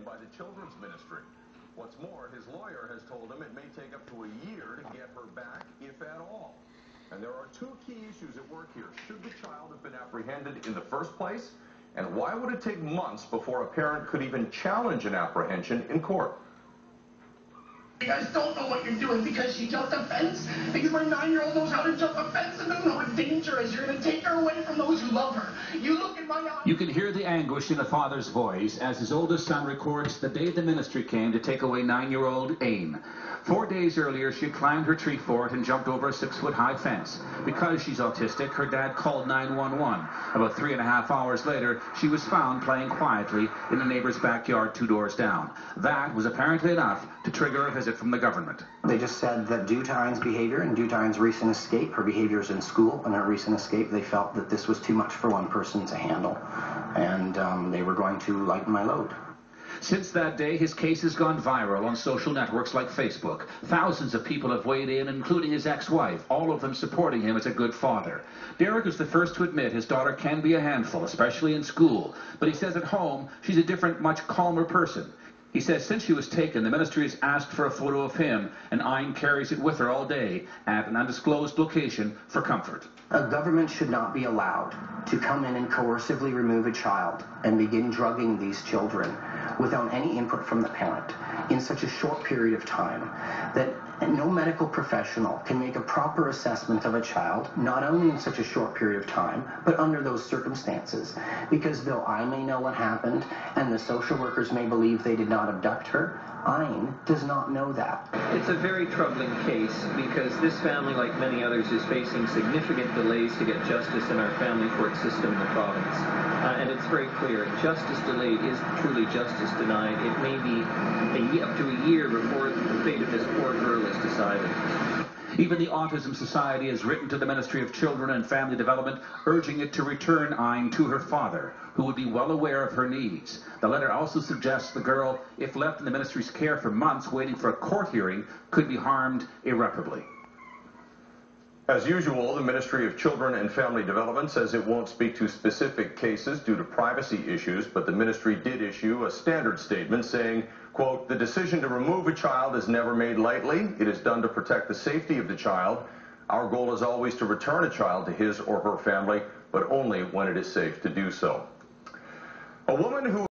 by the Children's Ministry. What's more, his lawyer has told him it may take up to a year to get her back, if at all. And there are two key issues at work here. Should the child have been apprehended in the first place? And why would it take months before a parent could even challenge an apprehension in court? You guys don't know what you're doing because she jumped a fence. Because my 9-year-old knows how to jump a fence and doesn't know what danger is. You're going to take her away from those who love her. You look in my eyes. You can hear the anguish in a father's voice as his oldest son records the day the ministry came to take away 9-year-old Ain. 4 days earlier, she climbed her tree fort and jumped over a 6-foot-high fence. Because she's autistic, her dad called 911. About 3.5 hours later, she was found playing quietly in a neighbor's backyard 2 doors down. That was apparently enough to trigger a visit from the government. They just said that due to Ain's behavior and due to Ain's recent escape, her behaviors in school and her recent escape, they felt that this was too much for one person to handle. And they were going to lighten my load. Since that day, his case has gone viral on social networks like Facebook. Thousands of people have weighed in, including his ex-wife, all of them supporting him as a good father. Derek is the first to admit his daughter can be a handful, especially in school. But he says at home, she's a different, much calmer person. He says since she was taken, the ministry has asked for a photo of him, and Ain carries it with her all day at an undisclosed location for comfort. A government should not be allowed to come in and coercively remove a child and begin drugging these children without any input from the parent in such a short period of time that no medical professional can make a proper assessment of a child, not only in such a short period of time, but under those circumstances. Because though I may know what happened and the social workers may believe they did not abduct her, Ain does not know that. It's a very troubling case because this family, like many others, is facing significant delays to get justice in our family court system in the province. And it's very clear, justice delayed is truly justice denied. It may be up to a year before the fate of this poor girl is decided. Even the Autism Society has written to the Ministry of Children and Family Development, urging it to return Ain to her father, who would be well aware of her needs. The letter also suggests the girl, if left in the ministry's care for months waiting for a court hearing, could be harmed irreparably. As usual, the Ministry of Children and Family Development says it won't speak to specific cases due to privacy issues, but the ministry did issue a standard statement saying, quote, "The decision to remove a child is never made lightly. It is done to protect the safety of the child. Our goal is always to return a child to his or her family, but only when it is safe to do so." A woman who